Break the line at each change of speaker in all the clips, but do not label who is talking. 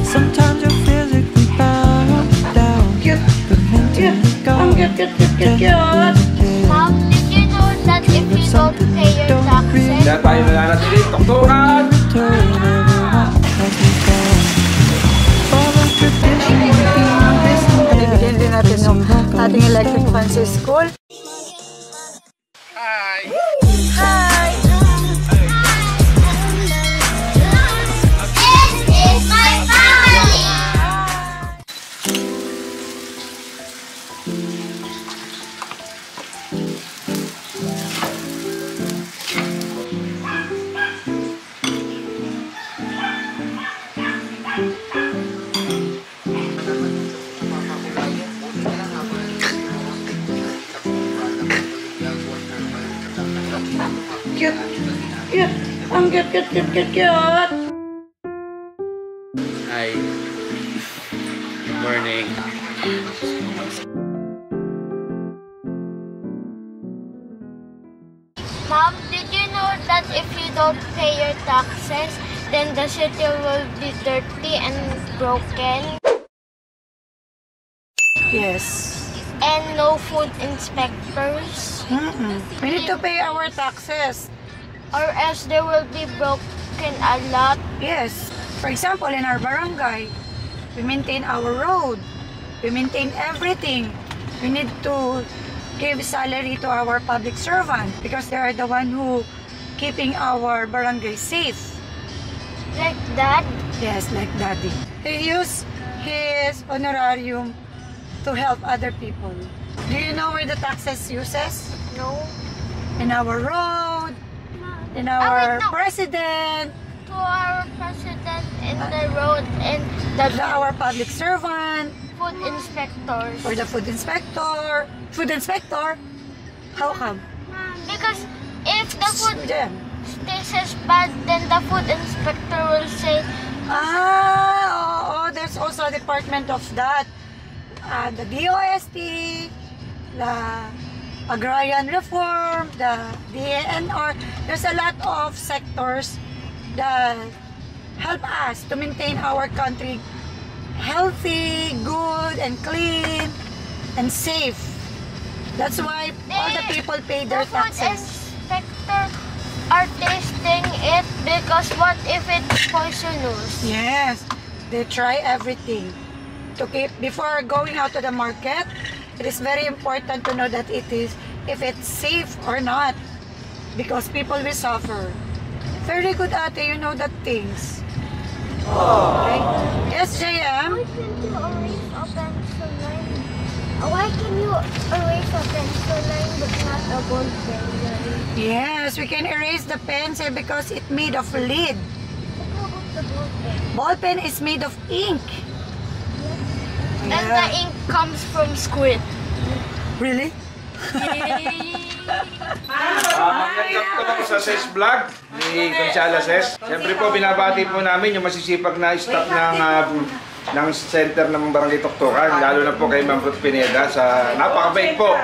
Sometimes you're physically bound down, but mentally gone.
Mom, did you know that if you don't pay your taxes?
Kaya tayo nananatili, tuktukan!
Return everyone as we go. All the tradition
Bibigyan din natin yung ating electric fan sa school.
Hi!
Hi!
This is my family!
Cute! Cute! Ang cute!
Hi! Good morning!
Mom, did you know that if you don't pay your taxes, then the city will be dirty and broken?
Yes.
And no food inspectors?
We need to pay our taxes.
Or else they will be broken a lot?
Yes. For example, in our barangay, we maintain our road. We maintain everything. We need to give salary to our public servant because they are the one who keeping our barangay safe.
Like that?
Yes, like daddy. He used his honorarium to help other people. Do you know where the taxes uses?
No.
In our road, in our
no.
president,
To our president in the road and
our public servant,
food inspectors.
or the food inspector. Food inspector? How come?
Because if the food
Them.
tastes bad, then the food inspector will say,
There's also a department of that. The DOST, the Agrarian Reform, the DANR. There's a lot of sectors that help us to maintain our country healthy, good, and clean, and safe. That's why all the people pay their
the food
taxes.
inspector are tasting it because what if it's poisonous?
Yes, they try everything to keep before going out to the market. It is very important to know that if it's safe or not, because people will suffer. Very good, ate. You know that things. Okay. Yes, JM.
Why can you erase a pencil line but not a ball pen?
Yes, we can erase the pencil because it's made of lead.
How about the ball pen?
Ball pen is made of ink.
And the ink comes from squid.
Really?
Magandang tulong sa SES Vlog ni Gonzalo SES. Siyempre po, binabati po namin yung masisipag na staff ng center ng Barangay Tuktukan. Lalo na po kay Ma'am Ruth Pineda sa napakabait po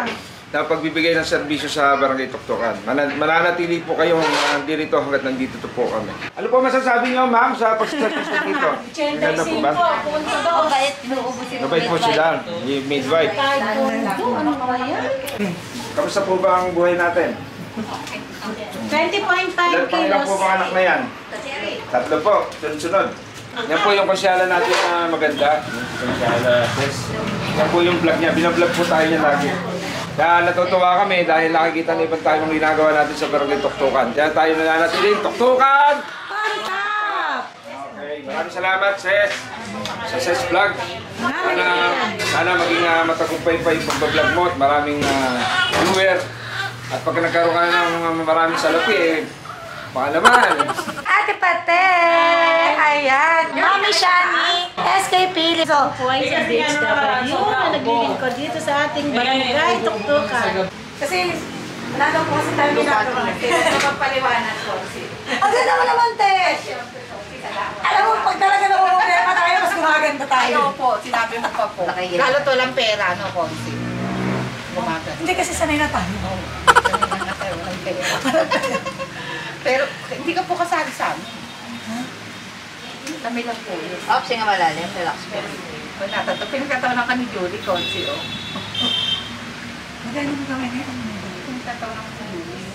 na pagbibigay ng serbisyo sa Barangay Tuktukan. Mananatili po kayong dito hanggat nandito po kami. Ano po masasabi niyo, ma'am, sa pagsaservice dito? Maganda po ba? Mabait po sila, yung midwife. Kamusta po ba ang buhay natin?
20.5
Ilan po mga anak na yan? 3 po, sunod-sunod. Yan po yung konsyala natin na maganda. Konsyala, yes. Yan po yung vlog niya. Binablog po tayo niya lagi. Kaya natutuwa kami dahil nakikita na ibang tayo ng ginagawa natin sa Barangay Tuktukan. Kaya tayo nananatiling Tuktukan! Okay, maraming salamat, Ses. Sa Ses Vlog. Sana maging matagumpay pa yung pagbablog mo at maraming viewer. At pag nagkaroon ka ng maraming salapi, baka naman.
Ate Pate! Ayan! Mami Shani! SK Philip! So,
po ay sa DHW na naglilingkod dito sa ating barangay Tuktukan.
kasi, wala daw po kasi tayo ginagawa. Kapagpaliwanag ko. Ang ganda mo naman, Te! Alam mo, pag talaga na tayo, mas gumaganda tayo.
Ayaw po, sinabi mo pa po. Lalo to lang pera, no, Konsi? Gumaganda.
Hindi kasi sanay na tayo.
Sanay na tayo, walang pera. Pero, hindi ka po kasali sa amin. Kami lang po yun.
Ops, nga malalim. Relax po.
Wala, pinagkatawanan ka ni Julie, Consi, oh.
Maganda mo kami ngayon.
Pinagkatawanan ka ni Julie.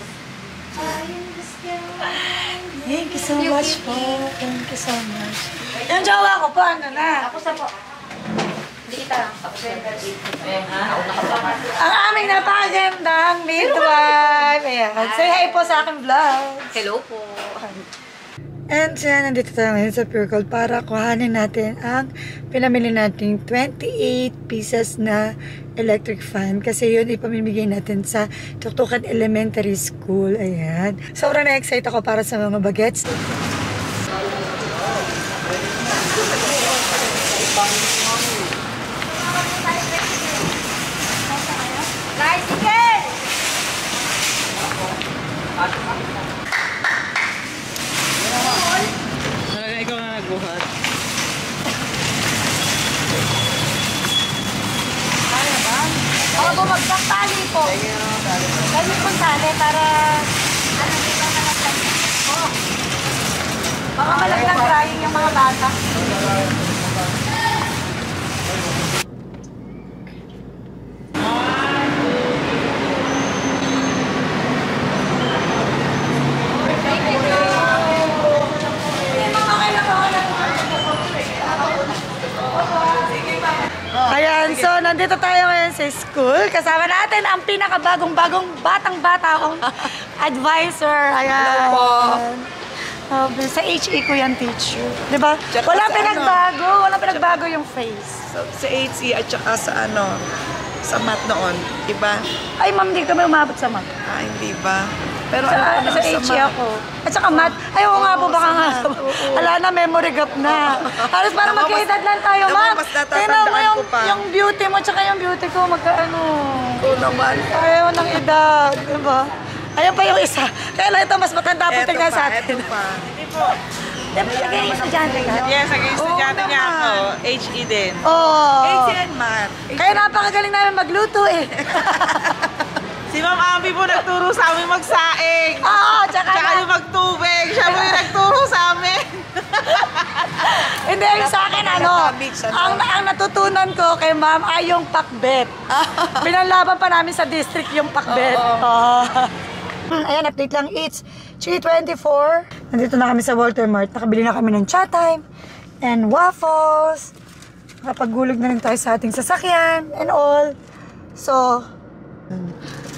Thank you so much po. Thank you so much. Yung jowa ko po, ano na?
Tapos na po. Hindi kita lang. Tapos na. Nauna ka pa.
Ang aming napakagandang midwife. Ayan. Say hi po sa aking vlog.
Hello po.
And siya, nandito tayo ngayon sa Pure Gold para kuhanin natin ang pinamili nating 28 pieces na electric fan. Kasi yun ipamimigay natin sa Tuktukan Elementary School. Ayan. Sobrang na-excite ako para sa mga bagets.
Talaga ikaw na nagbuhat.
Ako bumagsak tali po. Tali po tali para ano dito na nagtali. Oh. Baka malaglag crying yung mga bata. Ayan, so nandito tayo ngayon sa school. Kasama natin ang pinakabagong-bagong batang-bata akong advisor. Ayan. Sa HE ko yan, teacher. Diba? Wala pinagbago. Wala pinagbago yung face.
Sa HE at saka sa sa math noon, iba?
Ay, ma'am, hindi kami umabot sa math.
Ah, hindi ba? Pero
Sa HE ako. At saka math. Ay, oo nga po, baka nga. Ala na, memory gap na. Halos parang magkaedad lang tayo, ma'am.
mas natatandaan
Tingnan mo
ko pa.
yung beauty mo tsaka yung beauty ko, magkaano.
Oo naman.
Ayaw ng edad, diba? Ayan pa yung isa. Kaya lang ito, mas matanda po tingnan sa atin.
Eto pa.
Naging estudyante ka?
Yes, naging estudyante
Oo
niya
naman.
ako. HE din.
Oo.
HE and math.
Kaya napakagaling namin magluto eh.
Si Ma'am Ambi po nagturo sa amin magsaing.
Oo, tsaka
Tsaka yung magtubig. Siya po yung nagturo sa amin.
Hindi, yung sa akin ano, ang natutunan ko kay ma'am ay yung pakbet. Pinanlaban pa namin sa district yung pakbet. Oo. Ayan, update lang. It's 3:24. Nandito na kami sa Walter Mart. Nakabili na kami ng chat time and waffles. Nakapagulog na rin tayo sa ating sasakyan and all. So,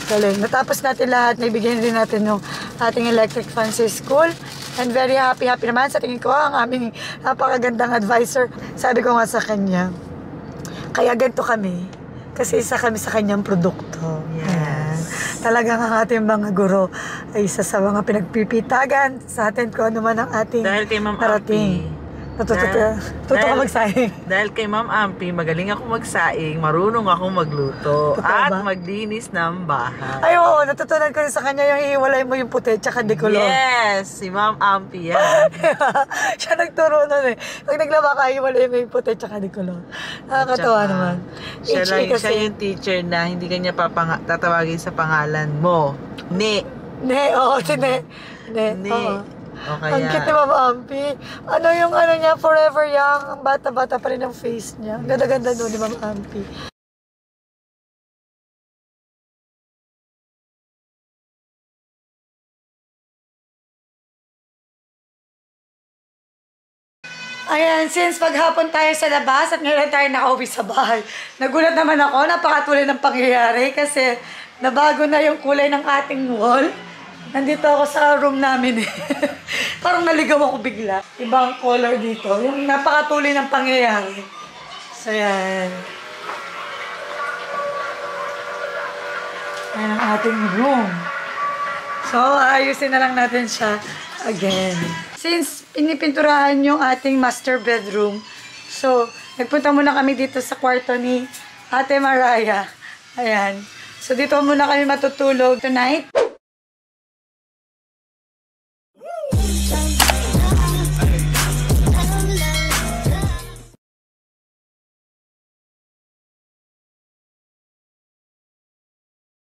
galing. Natapos natin lahat. Naibigyan din natin yung ating electric fan sa school. And very happy naman. Sa tingin ko, ang aming napakagandang advisor. Sabi ko nga sa kanya, kaya ganito kami. Kasi isa kami sa kanyang produkto. Yes. Talagang ang ating mga guro ay isa sa mga pinagpipitagan sa atin kung ano man ang ating
Dahil kay Ma'am
narating. Natuto ka magsaing.
Dahil kay Ma'am Ampi, magaling ako magsaing, marunong ako magluto,
Totoo
at
ba?
maglinis ng bahay.
Ay, oo. Natutunan ko rin sa kanya yung ihiwalay mo yung puti tsaka dekulong.
Yes, si Ma'am Ampi yan.
Siya nagturo nun eh. Pag naglaba ka, ihiwalay mo yung puti tsaka dekulong. Nakakatawa
Tsaka,
naman.
Siya,
HE
lang, siya yung teacher na hindi kanya tatawagin sa pangalan mo. Ne.
Oo, si Ne.
Ne.
Oo.
O kaya,
Ang cute ni Mama Ampi. Ano yung ano niya, forever young. Ang bata-bata pa rin ang face niya. Ang ganda-ganda doon ni Mama Ampi. Ayan, since paghapon tayo sa labas at ngayon tayo nakauwi sa bahay, nagulat naman ako, napakatuloy ng pangyayari kasi nabago na yung kulay ng ating wall. Nandito ako sa room namin eh. Parang naligaw ako bigla. Ibang color dito. Yung napakatuloy ng pangyayari. So, yan. Yan ang ating room. So, ayusin na lang natin siya again. Since pinipinturahan yung ating master bedroom, so, nagpunta muna kami dito sa kwarto ni Ate Mariah. Ayan. So, dito muna kami matutulog tonight.